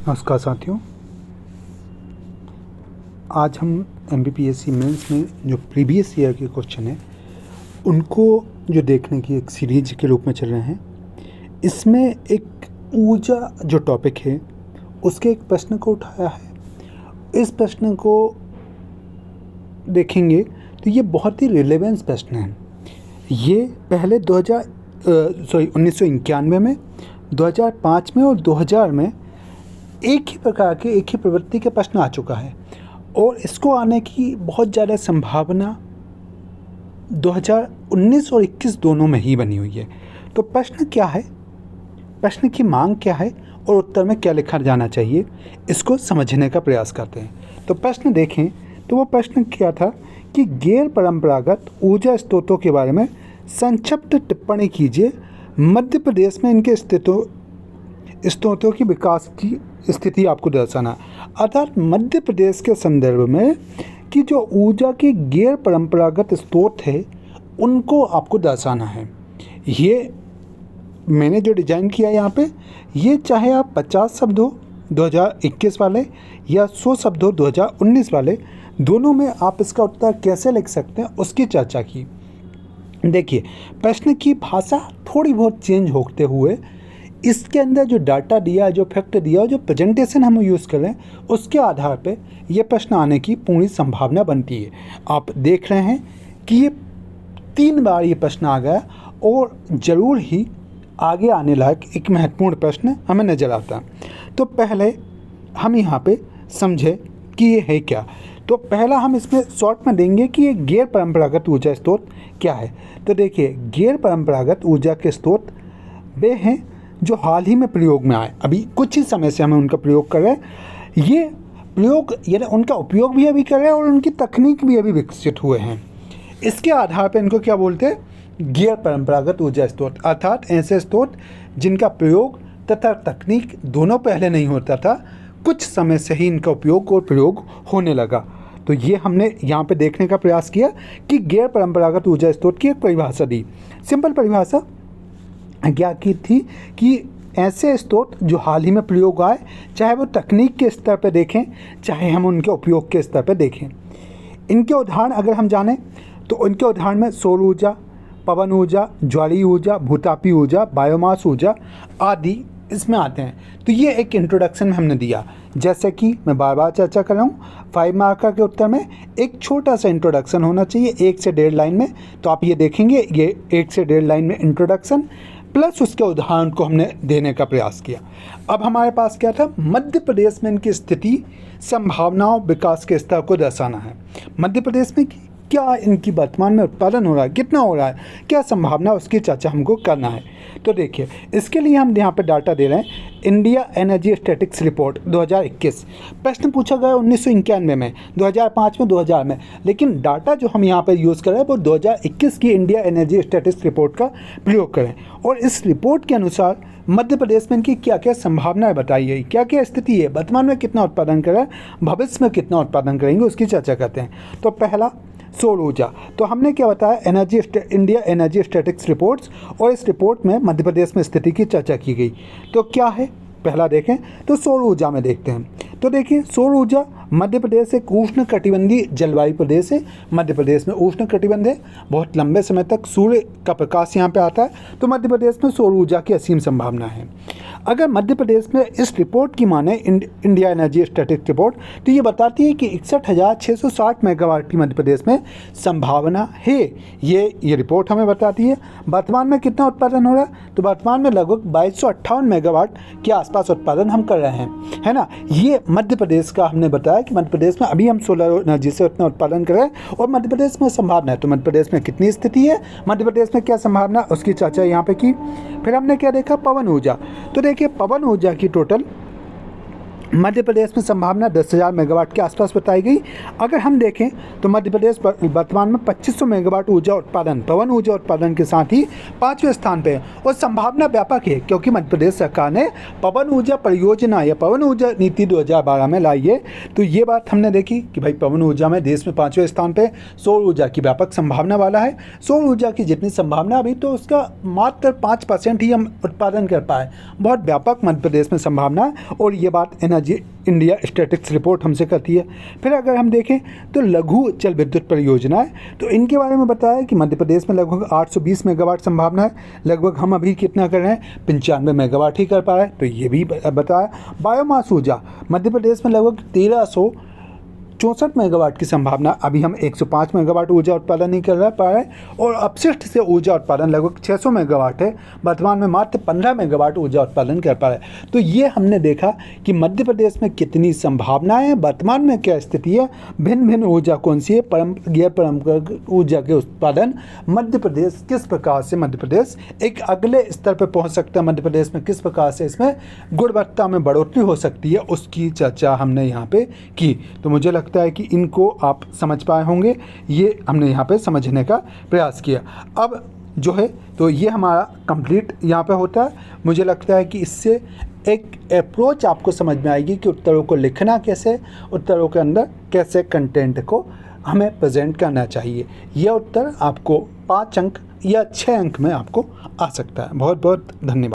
नमस्कार साथियों। आज हम एमपीपीएससी मेंस में जो प्रीवियस ईयर के क्वेश्चन हैं उनको जो देखने की एक सीरीज के रूप में चल रहे हैं। इसमें एक ऊर्जा जो टॉपिक है उसके एक प्रश्न को उठाया है। इस प्रश्न को देखेंगे तो ये बहुत ही रिलेवेंस प्रश्न है। ये पहले 1991 में, 2005 में और 2000 में एक ही प्रकार के एक ही प्रवृत्ति के प्रश्न आ चुका है और इसको आने की बहुत ज़्यादा संभावना 2019 और 21 दोनों में ही बनी हुई है। तो प्रश्न क्या है, प्रश्न की मांग क्या है और उत्तर में क्या लिखा जाना चाहिए, इसको समझने का प्रयास करते हैं। तो प्रश्न देखें तो वो प्रश्न क्या था कि गैर परंपरागत ऊर्जा स्रोतों के बारे में संक्षिप्त टिप्पणी कीजिए। मध्य प्रदेश में इनके स्रोतों की विकास की स्थिति आपको दर्शाना, अर्थात मध्य प्रदेश के संदर्भ में कि जो ऊर्जा के गैर परंपरागत स्रोत है उनको आपको दर्शाना है। ये मैंने जो डिज़ाइन किया यहाँ पे, ये चाहे आप 50 शब्द हो 2021 वाले या 100 शब्द हो 2019 वाले, दोनों में आप इसका उत्तर कैसे लिख सकते हैं उसकी चर्चा की। देखिए, प्रश्न की भाषा थोड़ी बहुत चेंज होते हुए इसके अंदर जो डाटा दिया, जो फैक्ट दिया, जो प्रेजेंटेशन हम यूज़ कर रहे हैं उसके आधार पे ये प्रश्न आने की पूरी संभावना बनती है। आप देख रहे हैं कि ये 3 बार ये प्रश्न आ गया और ज़रूर ही आगे आने लायक एक महत्वपूर्ण प्रश्न हमें नज़र आता है। तो पहले हम यहाँ पे समझे कि ये है क्या। तो पहला हम इसमें शॉर्ट में देंगे कि ये गैर परंपरागत ऊर्जा स्रोत क्या है। तो देखिए, गैर परंपरागत ऊर्जा के स्रोत वे हैं जो हाल ही में प्रयोग में आए, अभी कुछ ही समय से हमें उनका प्रयोग कर रहे हैं। ये प्रयोग यानी उनका उपयोग भी अभी कर रहे हैं और उनकी तकनीक भी अभी विकसित हुए हैं। इसके आधार पर इनको क्या बोलते हैं, गैर परंपरागत ऊर्जा स्रोत, अर्थात ऐसे स्रोत जिनका प्रयोग तथा तकनीक दोनों पहले नहीं होता था, कुछ समय से ही इनका उपयोग और प्रयोग होने लगा। तो ये हमने यहाँ पे देखने का प्रयास किया कि गैर परंपरागत ऊर्जा स्रोत की एक परिभाषा दी। सिंपल परिभाषा क्या की थी कि ऐसे स्रोत जो हाल ही में प्रयोग आए, चाहे वो तकनीक के स्तर पर देखें चाहे हम उनके उपयोग के स्तर पर देखें। इनके उदाहरण अगर हम जानें तो इनके उदाहरण में सौर ऊर्जा, पवन ऊर्जा, ज्वालीय ऊर्जा, भूतापी ऊर्जा, बायोमास ऊर्जा आदि इसमें आते हैं। तो ये एक इंट्रोडक्शन में हमने दिया, जैसे कि मैं बार बार चर्चा कर रहा हूँ, 5 मार्कर के उत्तर में एक छोटा सा इंट्रोडक्शन होना चाहिए 1 से 1.5 लाइन में। तो आप ये देखेंगे, ये 1 से 1.5 लाइन में इंट्रोडक्शन प्लस उसके उदाहरण को हमने देने का प्रयास किया। अब हमारे पास क्या था, मध्य प्रदेश में इनकी स्थिति, संभावनाओं, विकास के स्तर को दर्शाना है। मध्य प्रदेश में क्या इनकी वर्तमान में उत्पादन हो रहा है, कितना हो रहा है, क्या संभावना, उसकी चर्चा हमको करना है। तो देखिए, इसके लिए हम यहाँ पे डाटा दे रहे हैं, इंडिया एनर्जी स्टैटिक्स रिपोर्ट 2021। प्रश्न पूछा गया 1991 में, 2005 में, 2000 में, लेकिन डाटा जो हम यहाँ पे यूज़ कर रहे हैं वो 2021 की इंडिया एनर्जी स्टैटिक्स रिपोर्ट का प्रयोग करें। और इस रिपोर्ट के अनुसार मध्य प्रदेश में इनकी क्या क्या संभावनाएं बताई गई, क्या क्या स्थिति है, वर्तमान में कितना उत्पादन कर रहा है, भविष्य में कितना उत्पादन करेंगे, उसकी चर्चा करते हैं। तो पहला सौर ऊर्जा, तो हमने क्या बताया, इंडिया एनर्जी स्टैटिक्स रिपोर्ट्स, और इस रिपोर्ट में मध्य प्रदेश में स्थिति की चर्चा की गई। तो क्या है, पहला देखें तो सौर ऊर्जा में देखते हैं। तो देखिए, सौर ऊर्जा, मध्य प्रदेश एक उष्ण कटिबंधीय जलवायु प्रदेश है। मध्य प्रदेश में उष्ण कटिबंध है, बहुत लंबे समय तक सूर्य का प्रकाश यहाँ पे आता है, तो मध्य प्रदेश में सौर ऊर्जा की असीम संभावना है। अगर मध्य प्रदेश में इस रिपोर्ट की माने, इंडिया एनर्जी स्टैटिक्स रिपोर्ट, तो ये बताती है कि 61,660 मेगावाट की मध्य प्रदेश में संभावना है। ये रिपोर्ट हमें बताती है। वर्तमान में कितना उत्पादन हो रहा है, तो वर्तमान में लगभग 2258 मेगावाट के आसपास उत्पादन हम कर रहे हैं, है ना। ये मध्य प्रदेश का हमने बताया कि मध्य प्रदेश में अभी हम सोलर एनर्जी से उतना उत्पादन कर रहे हैं और मध्य प्रदेश में संभावना है। तो मध्य प्रदेश में कितनी स्थिति है, मध्य प्रदेश में क्या संभावना, उसकी चर्चा यहाँ पे की। फिर हमने क्या देखा, पवन ऊर्जा। तो देखिए, पवन ऊर्जा की टोटल मध्य प्रदेश में संभावना 10,000 मेगावाट के आसपास बताई गई। अगर हम देखें तो मध्य प्रदेश वर्तमान में 2500 मेगावाट ऊर्जा उत्पादन, पवन ऊर्जा उत्पादन के साथ ही 5वें स्थान पे है और संभावना व्यापक है, क्योंकि मध्य प्रदेश सरकार ने पवन ऊर्जा परियोजना या पवन ऊर्जा नीति 2012 में लाई है। तो ये बात हमने देखी कि भाई पवन ऊर्जा में देश में 5वें स्थान पर, सौर ऊर्जा की व्यापक संभावना वाला है। सौर ऊर्जा की जितनी संभावना अभी तो उसका मात्र 5% ही हम उत्पादन कर पाए, बहुत व्यापक मध्य प्रदेश में संभावना है और ये बात इंडिया स्टैटिस्टिक्स रिपोर्ट हमसे कहती है। फिर अगर हम देखें तो लघु जल विद्युत परियोजना है, तो इनके बारे में बताया कि मध्य प्रदेश में लगभग 820 मेगावाट संभावना है। लगभग हम अभी कितना कर रहे हैं, 95 मेगावाट ही कर पा रहे हैं, तो ये भी बताया। बायोमास ऊर्जा मध्य प्रदेश में लगभग 1364 मेगावाट की संभावना, अभी हम 105 मेगावाट ऊर्जा उत्पादन नहीं कर पा रहे हैं और अपशिष्ट से ऊर्जा उत्पादन लगभग 600 मेगावाट है, वर्तमान में मात्र 15 मेगावाट ऊर्जा उत्पादन कर पा रहे हैं। तो ये हमने देखा कि मध्य प्रदेश में कितनी संभावनाएं हैं, वर्तमान में क्या स्थिति है, भिन्न भिन्न ऊर्जा कौन सी है, गैर परंपरागत ऊर्जा के उत्पादन मध्य प्रदेश किस प्रकार से मध्य प्रदेश एक अगले स्तर पर पहुँच सकता है, मध्य प्रदेश में किस प्रकार से इसमें गुणवत्ता में बढ़ोतरी हो सकती है, उसकी चर्चा हमने यहाँ पे की। तो मुझे लगता है कि इनको आप समझ पाए होंगे, ये हमने यहाँ पे समझने का प्रयास किया। अब जो है तो ये हमारा कंप्लीट यहाँ पे होता है। मुझे लगता है कि इससे एक अप्रोच आपको समझ में आएगी कि उत्तरों को लिखना कैसे, उत्तरों के अंदर कैसे कंटेंट को हमें प्रेजेंट करना चाहिए। यह उत्तर आपको 5 अंक या 6 अंक में आपको आ सकता है। बहुत बहुत धन्यवाद।